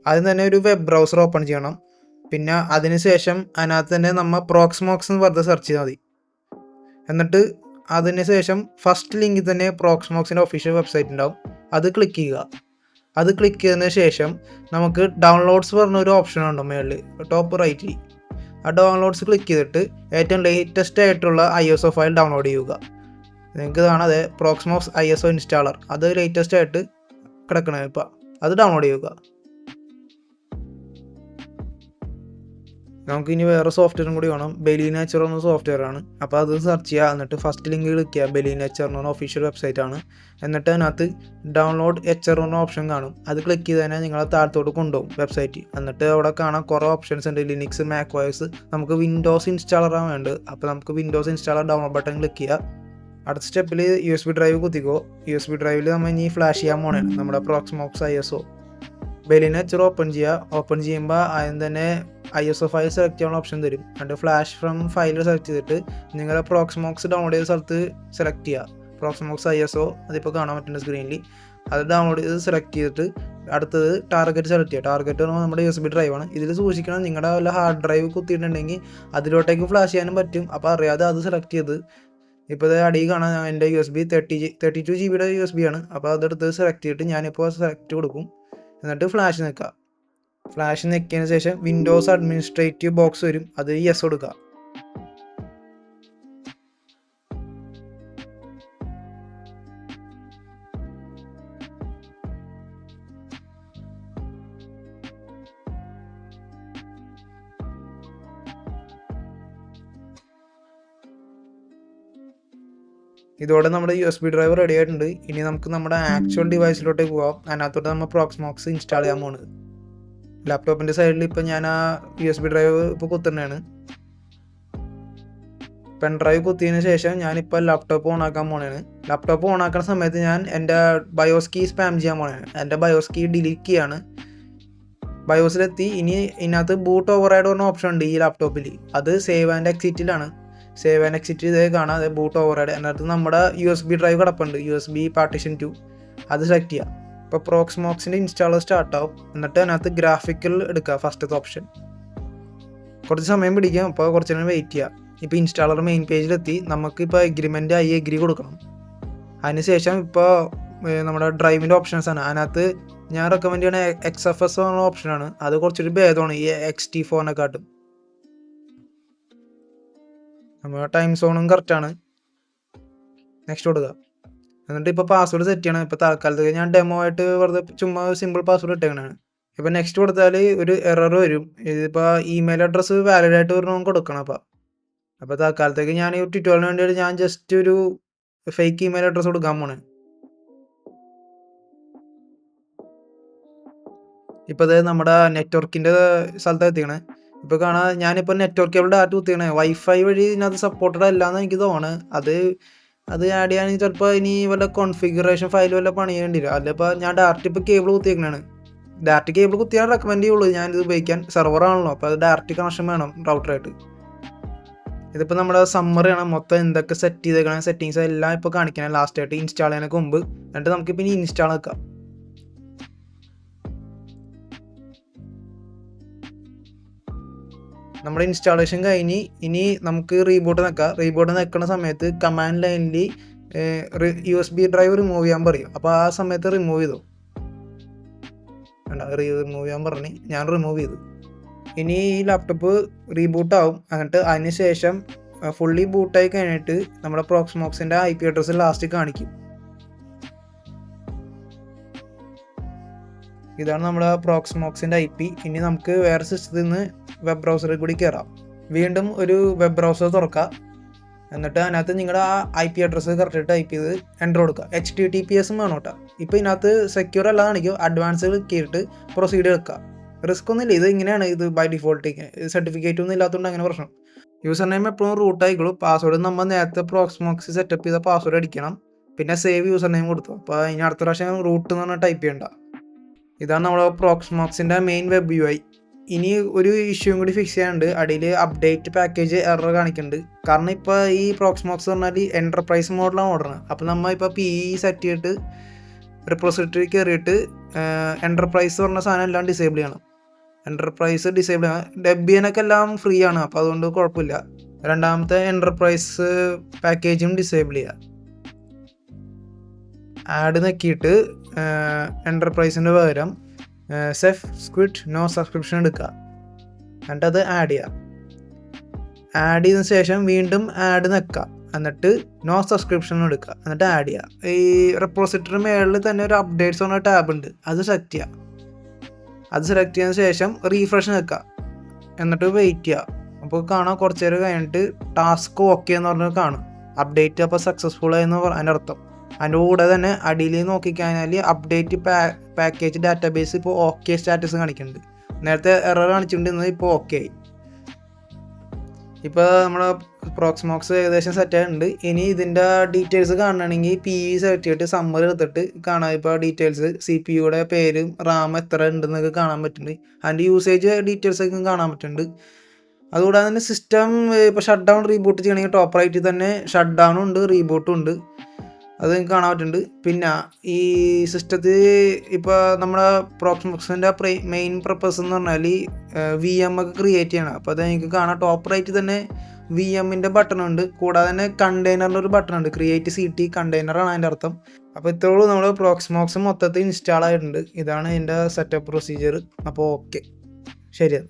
ആദ്യം തന്നെ ഒരു വെബ് ബ്രൗസർ ഓപ്പൺ ചെയ്യണം. പിന്നെ അതിനുശേഷം അതിനകത്ത് തന്നെ നമ്മൾ പ്രോക്സ്മോക്സ് എന്ന് പറഞ്ഞ് സെർച്ച് ചെയ്താൽ മതി. എന്നിട്ട് അതിനുശേഷം ഫസ്റ്റ് ലിങ്കിൽ തന്നെ പ്രോക്സ്മോക്സിൻ്റെ ഒഫീഷ്യൽ വെബ്സൈറ്റ് ഉണ്ടാവും, അത് ക്ലിക്ക് ചെയ്യുക. അത് ക്ലിക്ക് ചെയ്തതിന് ശേഷം നമുക്ക് ഡൗൺലോഡ്സ് പറഞ്ഞൊരു ഓപ്ഷൻ ഉണ്ട് മേളിൽ ടോപ്പ് റൈറ്റിൽ. ആ ഡൗൺലോഡ്സ് ക്ലിക്ക് ചെയ്തിട്ട് ഏറ്റവും ലേറ്റസ്റ്റ് ആയിട്ടുള്ള ISO ഫയൽ ഡൗൺലോഡ് ചെയ്യുക. നിങ്ങൾക്ക് കാണാം അതെ പ്രോക്സ്മോക്സ് ISO ഇൻസ്റ്റാളർ, അത് ലേറ്റസ്റ്റ് ആയിട്ട് കിടക്കണേ. ഇപ്പോൾ അത് ഡൗൺലോഡ് ചെയ്യുക. നമുക്കിനി വേറെ സോഫ്റ്റ്വെയറും കൂടി വേണം. ബെലിനേച്ചർ എന്ന സോഫ്റ്റ്വെയർ ആണ്. അപ്പോൾ അത് സെർച്ച് ചെയ്യുക. എന്നിട്ട് ഫസ്റ്റ് ലിങ്ക് ക്ലിക്ക് ചെയ്യുക. ബെലിനേച്ചർ എന്ന് പറഞ്ഞ ഒഫീഷ്യൽ വെബ്സൈറ്റ് ആണ്. എന്നിട്ട് അതിനകത്ത് ഡൗൺലോഡ് എച്ചർ എന്ന ഓപ്ഷൻ കാണും. അത് ക്ലിക്ക് ചെയ്ത് തന്നെ നിങ്ങളെ താഴത്തോട്ട് കൊണ്ടുപോകും വെബ്സൈറ്റ്. എന്നിട്ട് അവിടെ കാണാൻ കുറേ ഓപ്ഷൻസ് ഉണ്ട്. Linux, Mac OS. നമുക്ക് വിൻഡോസ് ഇൻസ്റ്റാളറാണ് വേണ്ടത്. അപ്പോൾ നമുക്ക് Windows installer download button click ചെയ്യുക. അടുത്ത സ്റ്റെപ്പിൽ USB ഡ്രൈവ് കുത്തിക്കോ. USB ഡ്രൈവിൽ നമ്മൾ ഇനി ഫ്ലാഷ് ചെയ്യാൻ പോണേ നമ്മുടെ പ്രോക്സ്മോക്സ് ISO. ബെലിനേച്ചർ ഓപ്പൺ ചെയ്യുക. ഓപ്പൺ ചെയ്യുമ്പോൾ അതിന് തന്നെ ISO ഫയൽ സെലക്ട് ചെയ്യാനുള്ള ഓപ്ഷൻ തരും. എന്നിട്ട് ഫ്ലാഷ് ഫ്രം ഫയൽ സെലക്ട് ചെയ്തിട്ട് നിങ്ങളുടെ പ്രോക്സ്മോക്സ് ഡൗൺലോഡ് ചെയ്ത സ്ഥലത്ത് സെലക്ട് ചെയ്യുക. പ്രോക്സ്മോക്സ് ISO അതിപ്പോൾ കാണാൻ പറ്റുന്ന സ്ക്രീനിൽ അത് ഡൗൺലോഡ് ചെയ്ത് സെലക്ട് ചെയ്തിട്ട് അടുത്തത് ടാർഗറ്റ് സെലക്ട് ചെയ്യുക. ടാർഗറ്റ് എന്ന് പറഞ്ഞാൽ നമ്മുടെ USB ഡ്രൈവാണ്. ഇതിൽ സൂക്ഷിക്കണം, നിങ്ങളുടെ വല്ല ഹാർഡ് ഡ്രൈവ് കുത്തിയിട്ടുണ്ടെങ്കിൽ അതിലോട്ടേക്ക് ഫ്ലാഷ് ചെയ്യാനും പറ്റും. അപ്പോൾ അറിയാതെ അത് സെലക്ട് ചെയ്ത് ഇപ്പോൾ ഇത് അടിയിൽ കാണാൻ എൻ്റെ USB 32 GB USB ആണ്. അപ്പോൾ അതെടുത്ത് സെലക്ട് ചെയ്തിട്ട് ഞാനിപ്പോൾ സെലക്ട് കൊടുക്കും. എന്നിട്ട് ഫ്ലാഷ് നിൽക്കുക. ഫ്ലാഷ് നിൽക്കിയതിന് ശേഷം വിൻഡോസ് അഡ്മിനിസ്ട്രേറ്റീവ് ബോക്സ് വരും, അത് യെസ് കൊടുക്കുക. ഇതോടെ നമ്മുടെ USB ഡ്രൈവ് റെഡി ആയിട്ടുണ്ട്. ഇനി നമുക്ക് നമ്മുടെ ആക്ച്വൽ ഡിവൈസിലോട്ടേക്ക് പോകാം. അതിനകത്തോട്ട് നമ്മൾ പ്രോക്സ്മോക്സ് ഇൻസ്റ്റാൾ ചെയ്യാൻ പോകുന്നത്. ലാപ്ടോപ്പിൻ്റെ സൈഡിൽ ഇപ്പോൾ ഞാൻ ആ USB ഡ്രൈവ് ഇപ്പോൾ കുത്തുന്നതാണ്. പെൻ ഡ്രൈവ് കുത്തിയതിന് ശേഷം ഞാനിപ്പോൾ ലാപ്ടോപ്പ് ഓൺ ആക്കാൻ പോണേണ്. ലാപ്ടോപ്പ് ഓൺ ആക്കുന്ന സമയത്ത് ഞാൻ എൻ്റെ ബയോസ് കീ സ്പാം ചെയ്യാൻ പോണേണ്. എൻ്റെ ബയോസ് കീ ഡിലീറ്റ് ചെയ്യാണ്. ബയോസിലെത്തി. ഇനി ഇതിനകത്ത് ബൂട്ട് ഓവർറൈഡ് പറഞ്ഞ ഓപ്ഷൻ ഉണ്ട് ഈ ലാപ്ടോപ്പിൽ. അത് സേവ് ആൻഡ് എക്സിറ്റിലാണ്. സേവ് ആൻഡ് എക്സിറ്റ് ഇതേ കാണാം, അതേ ബൂട്ട് ഓവർറൈഡ്. അതിനകത്ത് നമ്മുടെ USB ഡ്രൈവ് കിടപ്പുണ്ട്, USB പാർട്ടീഷൻ 2. അത് സെലക്ട് ചെയ്യുക. ഇപ്പോൾ പ്രോക്സ്മോക്സിൻ്റെ ഇൻസ്റ്റാളർ സ്റ്റാർട്ട് ആവും. എന്നിട്ട് അതിനകത്ത് ഗ്രാഫിക്കൽ എടുക്കുക, ഫസ്റ്റത്തെ ഓപ്ഷൻ. കുറച്ച് സമയം പിടിക്കാം, അപ്പോൾ കുറച്ച് നേരം വെയിറ്റ് ചെയ്യുക. ഇപ്പോൾ ഇൻസ്റ്റാളർ മെയിൻ പേജിലെത്തി. നമുക്കിപ്പോൾ എഗ്രിമെൻ്റ് എഗ്രി കൊടുക്കണം. അതിനുശേഷം ഇപ്പോൾ നമ്മുടെ ഡ്രൈവിൻ്റെ ഓപ്ഷൻസാണ്. അതിനകത്ത് ഞാൻ റെക്കമെൻഡ് ചെയ്യണ XFS എന്ന ഓപ്ഷനാണ്. അത് കുറച്ചൊരു ഭേദമാണ് ഈ XT4-നെക്കാട്ടും. നമ്മുടെ ടൈം സോണും കറക്റ്റാണ്. നെക്സ്റ്റ് കൊടുക്കുക. എന്നിട്ട് ഇപ്പോൾ പാസ്വേഡ് സെറ്റ് ചെയ്യണം. ഇപ്പോൾ തൽക്കാലത്തേക്ക് ഞാൻ ഡെമോ ആയിട്ട് വെറുതെ ചുമ്മാ സിമ്പിൾ പാസ്വേഡ് ഇട്ടേക്കണാണ്. ഇപ്പോൾ നെക്സ്റ്റ് കൊടുത്താൽ ഒരു എറർ വരും. ഇതിപ്പോൾ ഇമെയിൽ അഡ്രസ്സ് വാലിഡ് ആയിട്ട് ഒരെണ്ണം കൊടുക്കണം. അപ്പോൾ തൽക്കാലത്തേക്ക് ഞാൻ ഈ ട്യൂട്ടോറിയലിന് വേണ്ടിയിട്ട് ഞാൻ ജസ്റ്റ് ഒരു ഫേക്ക് ഇമെയിൽ അഡ്രസ്സ് കൊടുക്കാൻ പോണേ. ഇപ്പോൾ അത് നമ്മുടെ നെറ്റ്വർക്കിൻ്റെ സ്ഥലത്ത് എത്തിക്കണേ. ഇപ്പോൾ കാണാൻ ഞാനിപ്പോൾ നെറ്റ്വർക്ക് കേബിൾ ഡാറ്റ കുത്തിക്കണേ. വൈഫൈ വഴി ഇതിനകത്ത് സപ്പോർട്ടഡ് അല്ലാന്ന് എനിക്ക് തോന്നുന്നു. അത് ആഡ് ചെയ്യുകയാണെങ്കിൽ ചിലപ്പോൾ ഇനി വല്ല കോൺഫിഗറേഷൻ ഫയൽ വല്ല പണി ചെയ്യേണ്ടി വരും. അതിപ്പോൾ ഞാൻ ഡയറക്റ്റ് ഇപ്പോൾ കേബിൾ കുത്തിയേക്കണാണ്. ഡയറക്റ്റ് കേബിൾ കുത്തിയാൽ റെക്കമെൻഡ് ചെയ്യുള്ളൂ ഞാനിത് ഉപയോഗിക്കാൻ. സെർവറാണല്ലോ, അപ്പോൾ അത് ഡയറക്റ്റ് കണക്ഷൻ വേണം റൗട്ടറായിട്ട്. ഇതിപ്പോൾ നമ്മുടെ സമ്മറിയാണ്. മൊത്തം എന്തൊക്കെ സെറ്റ് ചെയ്തേക്കണം, സെറ്റിങ്സ് എല്ലാം ഇപ്പോൾ കാണിക്കണം ലാസ്റ്റായിട്ട് ഇൻസ്റ്റാൾ ചെയ്യുന്നതിന് മുമ്പ്. എന്നിട്ട് നമുക്കിപ്പോൾ ഇനി ഇൻസ്റ്റാൾ ആക്കാം. നമ്മുടെ ഇൻസ്റ്റാളേഷൻ കഴിഞ്ഞ് ഇനി നമുക്ക് റീബൂട്ട് നിൽക്കാം. റീബൂട്ട് നിൽക്കുന്ന സമയത്ത് കമാൻഡ് ലൈനിൽ USB ഡ്രൈവ് റിമൂവ് ചെയ്യാൻ പറയും. അപ്പോൾ ആ സമയത്ത് റിമൂവ് ചെയ്തു. റിമൂവ് ചെയ്യാൻ പറഞ്ഞ് ഞാൻ റിമൂവ് ചെയ്തു. ഇനി ഈ ലാപ്ടോപ്പ് റീബൂട്ട് ആവും. എന്നിട്ട് അതിന് ശേഷം ഫുള്ളി ബൂട്ടായി കഴിഞ്ഞിട്ട് നമ്മുടെ പ്രോക്സ്മോക്സിൻ്റെ IP അഡ്രസ്സ് ലാസ്റ്റ് കാണിക്കും. ഇതാണ് നമ്മുടെ പ്രോക്സ്മോക്സിൻ്റെ IP. ഇനി നമുക്ക് വേറെ സിസ്റ്റത്തിൽ നിന്ന് വെബ് ബ്രൗസറിൽ കൂടി കയറാം. വീണ്ടും ഒരു വെബ് ബ്രൗസർ തുറക്കുക. എന്നിട്ട് അതിനകത്ത് നിങ്ങളുടെ ആ IP അഡ്രസ്സ് കറക്റ്റ് ടൈപ്പ് ചെയ്ത് എൻ്റർ കൊടുക്കുക. HTTPS വേണം കേട്ടോ. ഇപ്പോൾ ഇതിനകത്ത് സെക്യൂർ അല്ല കാണിക്കും. അഡ്വാൻസ് ക്ലിക്ക് ചെയ്തിട്ട് പ്രൊസീഡ് എടുക്കുക. റിസ്ക് ഒന്നുമില്ല. ഇത് ഇങ്ങനെയാണ്. ഇത് ബൈ ഡിഫോൾട്ട് സർട്ടിഫിക്കറ്റ് ഒന്നും ഇല്ലാത്തതുകൊണ്ട് അങ്ങനെ പ്രശ്നം. യൂസർ നെയിം എപ്പോഴും റൂട്ട് ആയിക്കോളും. പാസ്വേഡ് നമ്മൾ നേരത്തെ പ്രോക്സ്മോക്സ് സെറ്റപ്പ് ചെയ്ത പാസ്വേഡ് അടിക്കണം. പിന്നെ സേവ് യൂസർ നെയിം കൊടുത്തു. അപ്പോൾ ഇനി അടുത്ത പ്രാവശ്യം റൂട്ട് എന്ന് പറഞ്ഞാൽ ടൈപ്പ് ചെയ്യണ്ട. ഇതാണ് നമ്മുടെ പ്രോക്സ്മോക്സിൻ്റെ മെയിൻ വെബ് UI. ഇനി ഒരു ഇഷ്യൂയും കൂടി ഫിക്സ് ചെയ്യാനുണ്ട്. അടിയിൽ അപ്ഡേറ്റ് പാക്കേജ് എറർ കാണിക്കുന്നുണ്ട്. കാരണം ഇപ്പോൾ ഈ പ്രോക്സ്മോക്സ് പറഞ്ഞാൽ എൻ്റർപ്രൈസ് മോഡലാണ് ഓടുന്നത്. അപ്പോൾ നമ്മൾ ഇപ്പോൾ PE സെറ്റ് ചെയ്തിട്ട് റിപ്പോസിറ്ററി കയറിയിട്ട് എൻ്റർപ്രൈസ് പറഞ്ഞ സാധനം എല്ലാം ഡിസേബിൾ ചെയ്യണം. എൻ്റർപ്രൈസ് ഡിസേബിൾ ചെയ്യണം. ഡെബിയനൊക്കെ എല്ലാം ഫ്രീ ആണ്, അപ്പോൾ അതുകൊണ്ട് കുഴപ്പമില്ല. രണ്ടാമത്തെ എൻ്റർപ്രൈസ് പാക്കേജും ഡിസേബിൾ ചെയ്യുക. ആഡ് നോക്കിയിട്ട് എൻ്റർപ്രൈസിൻ്റെ പകരം സെഫ് സ്ക്വിഡ് നോ സബ്സ്ക്രിപ്ഷൻ എടുക്കുക. എന്നിട്ട് അത് ആഡ് ചെയ്യുക. ആഡ് ചെയ്തതിന് ശേഷം വീണ്ടും ആഡ് നിൽക്കുക. എന്നിട്ട് നോ സബ്സ്ക്രിപ്ഷൻ എടുക്കുക. എന്നിട്ട് ആഡ് ചെയ്യുക. ഈ റെപ്പോസിറ്ററി മേളിൽ തന്നെ ഒരു അപ്ഡേറ്റ്സ് പറഞ്ഞ ടാബ് ഉണ്ട്, അത് സെലക്ട് ചെയ്യുക. അത് സെലക്ട് ചെയ്തതിന് ശേഷം റീഫ്രഷ് നിൽക്കുക. എന്നിട്ട് വെയിറ്റ് ചെയ്യുക. അപ്പോൾ കാണാം കുറച്ച് നേരം കഴിഞ്ഞിട്ട് ടാസ്ക് ഓക്കെ എന്ന് പറഞ്ഞാൽ കാണും. അപ്ഡേറ്റ് അപ്പോൾ സക്സസ്ഫുൾ ആയെന്ന് അതിൻ്റെ അർത്ഥം. അതിൻ്റെ കൂടെ തന്നെ അടിയിൽ നോക്കിക്കഴിഞ്ഞാൽ അപ്ഡേറ്റ് പാക്കേജ് ഡാറ്റാബേസ് ഇപ്പോൾ ഓക്കെ സ്റ്റാറ്റസ് കാണിക്കുന്നുണ്ട്. നേരത്തെ എറർ കാണിച്ചിട്ടുണ്ട്, ഇപ്പോൾ ഓക്കെ ആയി. ഇപ്പോൾ നമ്മുടെ പ്രോക്സിമോക്സ് ഏകദേശം സെറ്റ് ആയിട്ടുണ്ട്. ഇനി ഇതിൻ്റെ ഡീറ്റെയിൽസ് കാണണമെങ്കിൽ PV സെലക്ട് ചെയ്തിട്ട് സമ്മറി എടുത്തിട്ട് കാണാം. ഇപ്പോൾ ഡീറ്റെയിൽസ് CPU-യുടെ പേരും റാം എത്ര ഉണ്ടെന്നൊക്കെ കാണാൻ പറ്റുന്നുണ്ട്. അതിൻ്റെ യൂസേജ് ഡീറ്റെയിൽസൊക്കെ കാണാൻ പറ്റുന്നുണ്ട്. അതുകൂടാതെ തന്നെ സിസ്റ്റം ഇപ്പോൾ ഷട്ട് ഡൗൺ റീബൂട്ട് ചെയ്യണമെങ്കിൽ ടോപ്പ് റൈറ്റിൽ തന്നെ ഷട്ട് ഡൗണും ഉണ്ട്, റീബൂട്ടും ഉണ്ട്. അത് നിങ്ങൾക്ക് കാണാൻ പറ്റുന്നുണ്ട്. പിന്നെ ഈ സിസ്റ്റത്തിൽ ഇപ്പോൾ നമ്മുടെ പ്രോക്സിമോക്സിൻ്റെ മെയിൻ പർപ്പസ് എന്ന് പറഞ്ഞാൽ VM ഒക്കെ ക്രിയേറ്റ് ചെയ്യണം. അപ്പോൾ അത് നിങ്ങൾക്ക് കാണാം ടോപ്പ് റൈറ്റിൽ തന്നെ VM-ൻ്റെ ബട്ടൺ ഉണ്ട്. കൂടാതെ തന്നെ കണ്ടെയ്നറിൻ്റെ ഒരു ബട്ടൺ ഉണ്ട്, ക്രിയേറ്റ് CT കണ്ടെയ്നറാണ് അതിൻ്റെ അർത്ഥം. അപ്പോൾ ഇത്രയുള്ളൂ നമ്മുടെ പ്രോക്സിമോക്സ് മൊത്തത്തിൽ ഇൻസ്റ്റാൾ ആയിട്ടുണ്ട്. ഇതാണ് ഇതിൻ്റെ സെറ്റപ്പ് പ്രൊസീജിയർ. അപ്പോൾ ഓക്കെ, ശരി.